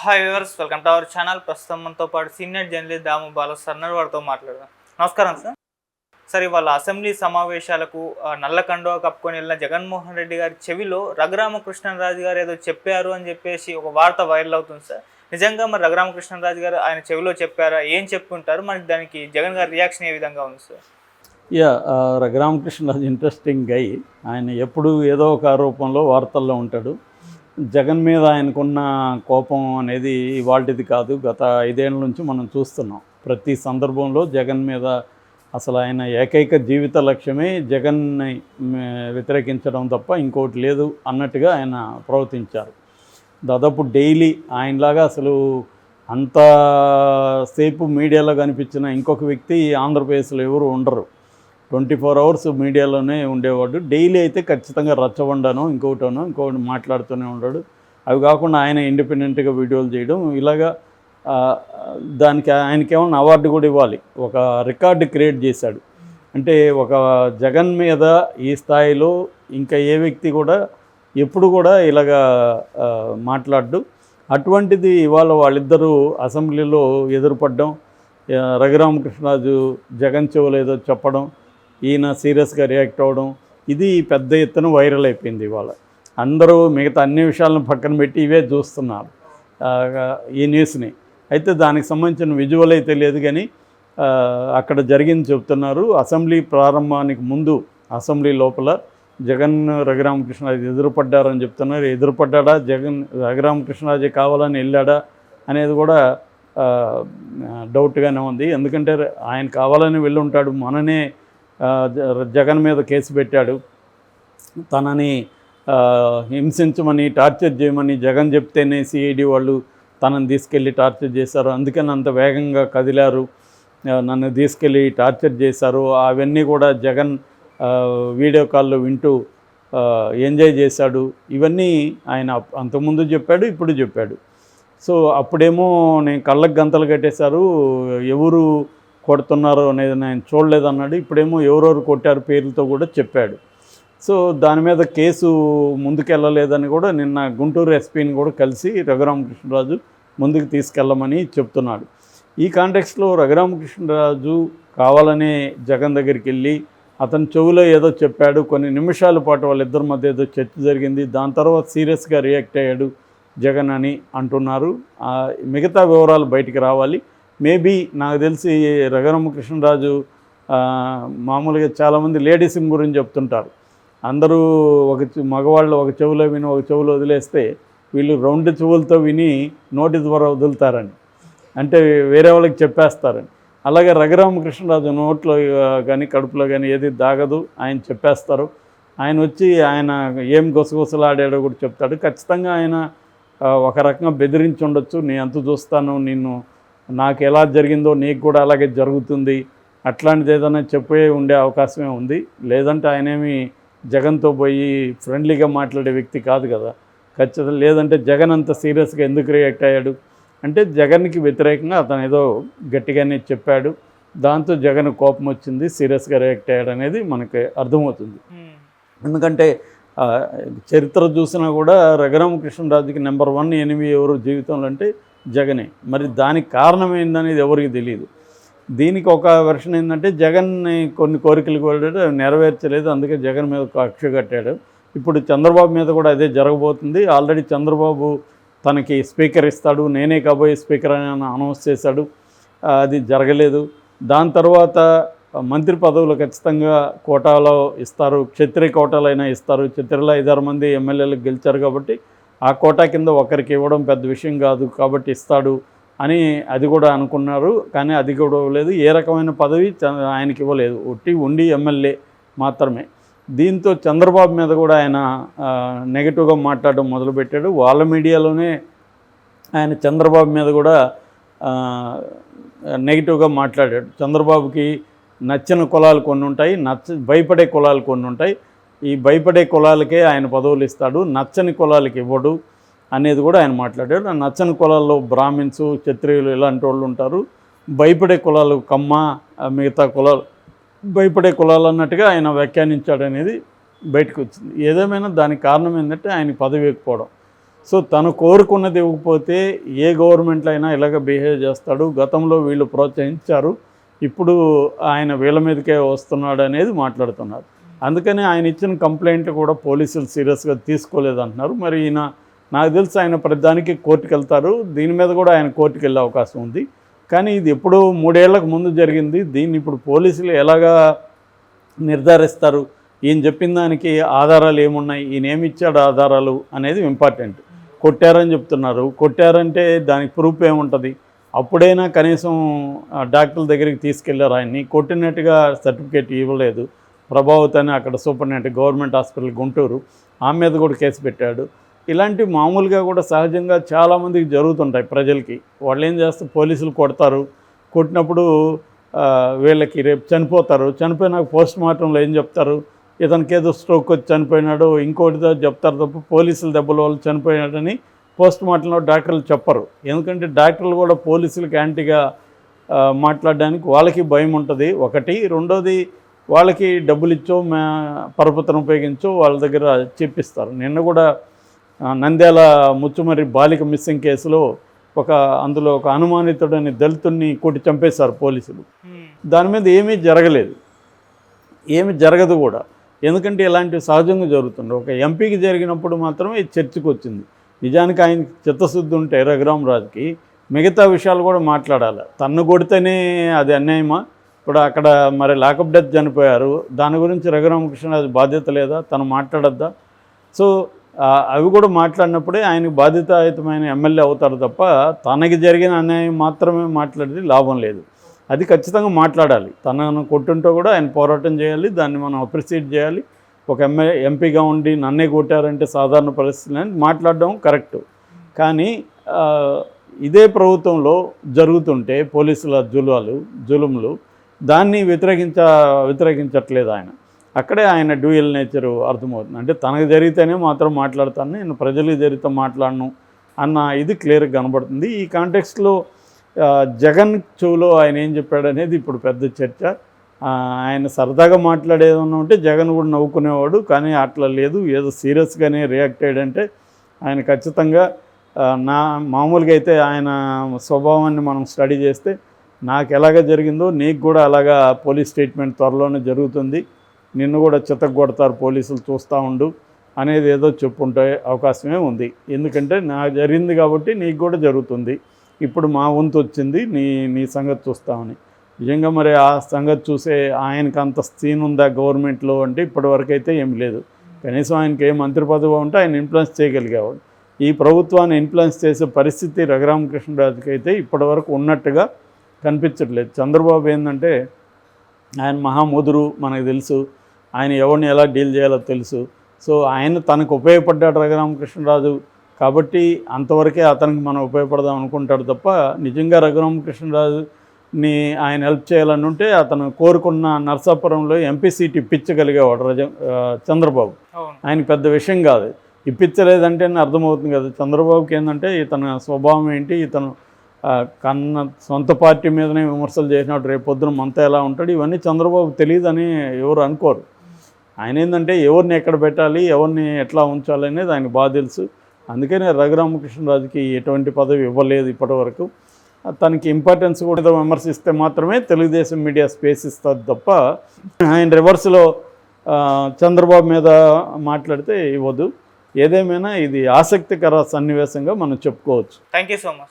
Hi viewers, welcome to our channel. ప్రస్తుతం మనతో పాటు సీనియర్ జర్నలిస్ట్ దాము బాల సార్ వారితో మాట్లాడదాం. నమస్కారం సార్. సార్, ఇవాళ అసెంబ్లీ సమావేశాలకు నల్ల కండువా కప్పుకొని వెళ్ళిన జగన్మోహన్ రెడ్డి గారి చెవిలో రఘురామకృష్ణరాజు గారు ఏదో చెప్పారు అని చెప్పేసి ఒక వార్త వైరల్ అవుతుంది సార్. నిజంగా మరి రఘురామకృష్ణరాజు గారు ఆయన చెవిలో చెప్పారా, ఏం చెప్పుకుంటారు, మరి దానికి జగన్ గారి రియాక్షన్ ఏ విధంగా ఉంది సార్? రఘురామకృష్ణరాజు ఇంట్రెస్టింగ్ గై. ఆయన ఎప్పుడు ఏదో ఒక ఆరోపణలో వార్తల్లో ఉంటాడు. జగన్ మీద ఆయనకున్న కోపం అనేది ఇవాళది కాదు, గత 5 ఏళ్ళ నుంచి మనం చూస్తున్నాం. ప్రతి సందర్భంలో జగన్ మీద అసలు ఆయన ఏకైక జీవిత లక్ష్యమే జగన్ని వ్యతిరేకించడం తప్ప ఇంకోటి లేదు అన్నట్టుగా ఆయన ప్రవర్తించారు. దాదాపు డైలీ ఆయనలాగా అసలు అంతసేపు మీడియాలో కనిపించిన ఇంకొక వ్యక్తి ఆంధ్రప్రదేశ్లో ఎవరు ఉండరు. 24 అవర్స్ మీడియాలోనే ఉండేవాడు. డైలీ అయితే ఖచ్చితంగా రచ్చబండనో ఇంకొకటి మాట్లాడుతూనే ఉన్నాడు. అవి కాకుండా ఆయన ఇండిపెండెంట్గా వీడియోలు చేయడం, ఇలాగా దానికి ఆయనకేమన్నా అవార్డు కూడా ఇవ్వాలి. ఒక రికార్డు క్రియేట్ చేశాడు. అంటే ఒక జగన్ మీద ఈ స్థాయిలో ఇంకా ఏ వ్యక్తి కూడా ఎప్పుడు కూడా ఇలాగా మాట్లాడు. అటువంటిది ఇవాళ వాళ్ళిద్దరూ అసెంబ్లీలో ఎదురుపడ్డం, రఘురామకృష్ణరాజు జగన్ చెవులు ఏదో చెప్పడం, ఈయన సీరియస్గా రియాక్ట్ అవ్వడం, ఇది పెద్ద ఎత్తున వైరల్ అయిపోయింది. ఇవాళ అందరూ మిగతా అన్ని విషయాలను పక్కన పెట్టి ఇవే చూస్తున్నారు ఈ న్యూస్ని. అయితే దానికి సంబంధించిన విజువల్ అయితే లేదు, కానీ అక్కడ జరిగింది చెప్తున్నారు. అసెంబ్లీ ప్రారంభానికి ముందు అసెంబ్లీ లోపల జగన్ రఘురామకృష్ణరాజు ఎదురుపడ్డారని చెప్తున్నారు. ఎదురుపడ్డా జగన్ రఘురామకృష్ణరాజు కావాలని వెళ్ళాడా అనేది కూడా డౌట్గానే ఉంది. ఎందుకంటే ఆయన కావాలని వెళ్ళి ఉంటాడు. మననే జగన్ మీద కేసు పెట్టాడు. తనని హింసించమని, టార్చర్ చేయమని జగన్ చెప్తేనే సిఐడి వాళ్ళు తనని తీసుకెళ్ళి టార్చర్ చేశారు. అందుకని అంత వేగంగా కదిలారు, నన్ను తీసుకెళ్ళి టార్చర్ చేశారు. అవన్నీ కూడా జగన్ వీడియో కాల్లో వింటూ ఎంజాయ్ చేశాడు. ఇవన్నీ ఆయన అంతకుముందు చెప్పాడు, ఇప్పుడు చెప్పాడు. సో అప్పుడేమో నేను కళ్ళకు గంతలు కట్టేశారు, ఎవరు కొడుతున్నారో అనేది నేను చూడలేదన్నాడు. ఇప్పుడేమో ఎవరెవరు కొట్టారు పేర్లతో కూడా చెప్పాడు. సో దాని మీద కేసు ముందుకెళ్ళలేదని కూడా నిన్న గుంటూరు ఎస్పీని కూడా కలిసి రఘురామకృష్ణరాజు ముందుకు తీసుకెళ్ళమని చెప్తున్నాడు. ఈ కాంటెక్స్లో రఘురామకృష్ణరాజు కావాలనే జగన్ దగ్గరికి వెళ్ళి అతని చెవులో ఏదో చెప్పాడు. కొన్ని నిమిషాల పాటు వాళ్ళిద్దరి మధ్య ఏదో చర్చ జరిగింది. దాని తర్వాత సీరియస్గా రియాక్ట్ అయ్యాడు జగన్ అని అంటున్నారు. మిగతా వివరాలు బయటికి రావాలి. మేబీ నాకు తెలిసి రఘురామకృష్ణరాజు మామూలుగా చాలామంది లేడీస్ గురించి చెప్తుంటారు. అందరూ మగవాళ్ళు ఒక చెవులో విని ఒక చెవులో వదిలేస్తే వీళ్ళు 2 చెవులతో విని నోటి ద్వారా వదులుతారని, అంటే వేరే వాళ్ళకి చెప్పేస్తారని. అలాగే రఘురామకృష్ణరాజు నోట్లో కానీ కడుపులో కానీ ఏది దాగదు, ఆయన చెప్పేస్తారు. ఆయన వచ్చి ఆయన ఏం గుసగుసలాడాడో కూడా చెప్తాడు. ఖచ్చితంగా ఆయన ఒక రకంగా బెదిరించి ఉండొచ్చు. నేను అంత చూస్తాను, నిన్ను నాకు ఎలా జరిగిందో నీకు కూడా అలాగే జరుగుతుంది, అట్లాంటిది ఏదైనా చెప్పే ఉండే అవకాశమే ఉంది. లేదంటే ఆయనేమి జగన్తో పోయి ఫ్రెండ్లీగా మాట్లాడే వ్యక్తి కాదు కదా. ఖచ్చితంగా లేదంటే జగన్ అంత సీరియస్గా ఎందుకు రియాక్ట్ అయ్యాడు అంటే జగన్కి వ్యతిరేకంగా అతను ఏదో గట్టిగానే చెప్పాడు. దాంతో జగన్ కోపం వచ్చింది, సీరియస్గా రియాక్ట్ అయ్యాడు అనేది మనకి అర్థమవుతుంది. ఎందుకంటే చరిత్ర చూసినా కూడా రఘురామకృష్ణరాజుకి నెంబర్ 1 ఎనిమి ఎవరు జీవితంలో అంటే జగనే. మరి దానికి కారణం ఏందనేది ఎవరికి తెలియదు. దీనికి ఒక వెర్షన్ ఏంటంటే జగన్ని కొన్ని కోరికలు కూడా నెరవేర్చలేదు, అందుకే జగన్ మీద కక్ష కట్టాడు. ఇప్పుడు చంద్రబాబు మీద కూడా అదే జరగబోతుంది. ఆల్రెడీ చంద్రబాబు తనకి స్పీకర్ ఇస్తాడు, నేనే కాబోయే స్పీకర్ అని అనౌన్స్ చేశాడు. అది జరగలేదు. దాని తర్వాత మంత్రి పదవులు ఖచ్చితంగా కోటాలో ఇస్తారు, క్షత్రియ కోటాలైనా ఇస్తారు. క్షత్రియులు 5-6 మంది ఎమ్మెల్యేలకు గెలిచారు కాబట్టి ఆ కోటా కింద ఒకరికి ఇవ్వడం పెద్ద విషయం కాదు కాబట్టి ఇస్తాడు అని అది కూడా అనుకున్నారు. కానీ అది కూడా ఇవ్వలేదు. ఏ రకమైన పదవి ఆయనకి ఇవ్వలేదు, ఉండి ఎమ్మెల్యే మాత్రమే. దీంతో చంద్రబాబు మీద కూడా ఆయన నెగిటివ్గా మాట్లాడడం మొదలుపెట్టాడు. వాళ్ళ మీడియాలోనే ఆయన చంద్రబాబు మీద కూడా నెగిటివ్గా మాట్లాడాడు. చంద్రబాబుకి నచ్చిన కులాలు కొన్ని ఉంటాయి, భయపడే కులాలు కొన్ని ఉంటాయి. ఈ భయపడే కులాలకే ఆయన పదవులు ఇస్తాడు, నచ్చని కులాలకి ఇవ్వడు అనేది కూడా ఆయన మాట్లాడాడు. నచ్చని కులాల్లో బ్రాహ్మిన్స్, క్షత్రియులు ఇలాంటి వాళ్ళు ఉంటారు. భయపడే కులాలు కమ్మ, మిగతా కులాలు భయపడే కులాలు అన్నట్టుగా ఆయన వ్యాఖ్యానించాడు అనేది బయటకు వచ్చింది. ఏదేమైనా దానికి కారణం ఏంటంటే ఆయన పదవి ఇవ్వకపోవడం. సో తను కోరుకున్నది ఇవ్వకపోతే ఏ గవర్నమెంట్లో అయినా ఇలాగ బిహేవ్ చేస్తాడు. గతంలో వీళ్ళు ప్రోత్సహించారు, ఇప్పుడు ఆయన వీళ్ళ మీదకే వస్తున్నాడు అనేది మాట్లాడుతున్నారు. అందుకని ఆయన ఇచ్చిన కంప్లైంట్ కూడా పోలీసులు సీరియస్గా తీసుకోలేదంటున్నారు. మరి ఈయన నాకు తెలిసి ఆయన ప్రతిదానికి కోర్టుకు వెళ్తారు. దీని మీద కూడా ఆయన కోర్టుకు వెళ్ళే అవకాశం ఉంది. కానీ ఇది ఎప్పుడో 3 ఏళ్లకు ముందు జరిగింది. దీన్ని ఇప్పుడు పోలీసులు ఎలాగా నిర్ధారిస్తారు? ఈయన చెప్పిన దానికి ఆధారాలు ఏమున్నాయి, ఈయన ఏమి ఇచ్చాడు ఆధారాలు అనేది ఇంపార్టెంట్. కొట్టారని చెప్తున్నారు, కొట్టారంటే దానికి ప్రూఫ్ ఏముంటుంది? అప్పుడైనా కనీసం డాక్టర్ల దగ్గరికి తీసుకెళ్లారు. ఆయన్ని కొట్టినట్టుగా సర్టిఫికేట్ ఇవ్వలేదు. ప్రభావత్ అని అక్కడ సూపరింటెండెంట్ గవర్నమెంట్ హాస్పిటల్ గుంటూరు, ఆమె మీద కూడా కేసు పెట్టాడు. ఇలాంటి మామూలుగా కూడా సహజంగా చాలామందికి జరుగుతుంటాయి. ప్రజలకి వాళ్ళు ఏం చేస్తారు, పోలీసులు కొడతారు, కొట్టినప్పుడు వీళ్ళకి రేపు చనిపోతారు, చనిపోయినాక పోస్ట్ మార్టంలో ఏం చెప్తారు, ఇతనికి ఏదో స్ట్రోక్ వచ్చి చనిపోయినాడు, ఇంకోటిదో చెప్తారు తప్ప పోలీసుల దెబ్బల వల్ల చనిపోయినాడని పోస్ట్ మార్టంలో డాక్టర్లు చెప్పరు. ఎందుకంటే డాక్టర్లు కూడా పోలీసులకి యాంటీగా మాట్లాడడానికి వాళ్ళకి భయం ఉంటుంది ఒకటి. రెండోది, వాళ్ళకి డబ్బులు ఇచ్చో పరపతిని ఉపయోగించో వాళ్ళ దగ్గర చెప్పిస్తారు. నిన్న కూడా నంద్యాల ముచ్చుమర్రి బాలిక మిస్సింగ్ కేసులో అందులో ఒక అనుమానితుడని దళితుడిని కొట్టి చంపేశారు పోలీసులు. దాని మీద ఏమీ జరగలేదు, ఏమి జరగదు కూడా. ఎందుకంటే ఇలాంటివి సహజంగా జరుగుతుంది. ఒక ఎంపీకి జరిగినప్పుడు మాత్రమే ఇది చర్చకు వచ్చింది. నిజానికి ఆయనకి చిత్తశుద్ధి ఉంటే రఘురామరాజుకి మిగతా విషయాలు కూడా మాట్లాడాలి. తన్ను కొడితేనే అది అన్యాయమా? ఇప్పుడు అక్కడ మరి లాకప్ డెత్ చనిపోయారు, దాని గురించి రఘురామకృష్ణరాజు బాధ్యత లేదా? తను మాట్లాడద్దా? సో అవి కూడా మాట్లాడినప్పుడే ఆయనకు బాధ్యతాయుతమైన ఎమ్మెల్యే అవుతారు తప్ప తనకి జరిగిన అన్యాయం మాత్రమే మాట్లాడితే లాభం లేదు. అది ఖచ్చితంగా మాట్లాడాలి. తనను కొట్టుంటో కూడా ఆయన పోరాటం చేయాలి, దాన్ని మనం అప్రిషియేట్ చేయాలి. ఒక ఎంపీగా ఉండి నన్నే కొట్టారంటే సాధారణ పరిస్థితులు అని మాట్లాడడం కరెక్టు. కానీ ఇదే ప్రభుత్వంలో జరుగుతుంటే పోలీసుల జులుములు దాన్ని వ్యతిరేకించట్లేదు ఆయన. అక్కడే ఆయన డ్యూయల్ నేచరు అర్థమవుతుంది. అంటే తనకు జరిగితేనే మాత్రం మాట్లాడతాను, నేను ప్రజలకు జరిగితే మాట్లాడను అన్న ఇది క్లియర్గా కనబడుతుంది. ఈ కాంటెక్స్ట్లో జగన్ చెవులో ఆయన ఏం చెప్పాడు అనేది ఇప్పుడు పెద్ద చర్చ. ఆయన సరదాగా మాట్లాడేదన్నా ఉంటే జగన్ కూడా నవ్వుకునేవాడు, కానీ అట్లా లేదు, ఏదో సీరియస్గానే రియాక్ట్ అయ్యాడంటే ఆయన ఖచ్చితంగా మామూలుగా అయితే ఆయన స్వభావాన్ని మనం స్టడీ చేస్తే నాకు ఎలాగ జరిగిందో నీకు కూడా అలాగా పోలీస్ స్టేట్మెంట్ త్వరలోనే జరుగుతుంది, నిన్ను కూడా చితగొడతారు పోలీసులు చూస్తూ ఉండు అనేది ఏదో చెప్పుంటే అవకాశమే ఉంది. ఎందుకంటే నాకు జరిగింది కాబట్టి నీకు కూడా జరుగుతుంది, ఇప్పుడు మా వంతు వచ్చింది, నీ సంగతి చూస్తామని. నిజంగా మరి ఆ సంగతి చూసే ఆయనకు అంత సీన్ ఉందా గవర్నమెంట్లో అంటే ఇప్పటివరకు అయితే ఏం లేదు. కనీసం ఆయనకి ఏ మంత్రి పదవి ఉంటే ఆయన ఇన్ఫ్లుయెన్స్ చేయగలిగేవాడు. ఈ ప్రభుత్వాన్ని ఇన్ఫ్లుయెన్స్ చేసే పరిస్థితి రఘురామకృష్ణరాజుకి అయితే ఇప్పటివరకు ఉన్నట్టుగా కనిపించట్లేదు. చంద్రబాబు ఏంటంటే ఆయన మహాముదురు, మనకు తెలుసు, ఆయన ఎవరిని ఎలా డీల్ చేయాలో తెలుసు. సో ఆయన తనకు ఉపయోగపడ్డాడు రఘురామకృష్ణరాజు కాబట్టి అంతవరకే అతనికి మనం ఉపయోగపడదాం అనుకుంటాడు తప్ప నిజంగా రఘురామకృష్ణరాజుని ఆయన హెల్ప్ చేయాలని ఉంటే అతను కోరుకున్న నర్సాపురంలో ఎంపీ సీట్ ఇప్పించగలిగేవాడు చంద్రబాబు. ఆయన పెద్ద విషయం కాదు, ఇప్పించలేదంటే అర్థమవుతుంది కదా. చంద్రబాబుకి ఏంటంటే ఇతని స్వభావం ఏంటి, ఇతను సొంత పార్టీ మీదనే విమర్శలు చేసినాడు, రేపు పొద్దున మనతో ఎలా ఉంటాడు, ఇవన్నీ చంద్రబాబు తెలియదని ఎవరు అనుకోరు. ఆయన ఏంటంటే ఎవరిని ఎక్కడ పెట్టాలి, ఎవరిని ఎట్లా ఉంచాలి అనేది ఆయనకు బాగా తెలుసు. అందుకనే రఘురామకృష్ణరాజుకి ఎటువంటి పదవి ఇవ్వలేదు ఇప్పటివరకు. తనకి ఇంపార్టెన్స్ కూడా విమర్శిస్తే మాత్రమే తెలుగుదేశం మీడియా స్పేస్ ఇస్తుంది తప్ప ఆయన రివర్స్లో చంద్రబాబు మీద మాట్లాడితే ఇవ్వదు. ఏదేమైనా ఇది ఆసక్తికర సన్నివేశంగా మనం చెప్పుకోవచ్చు. Thank you so much.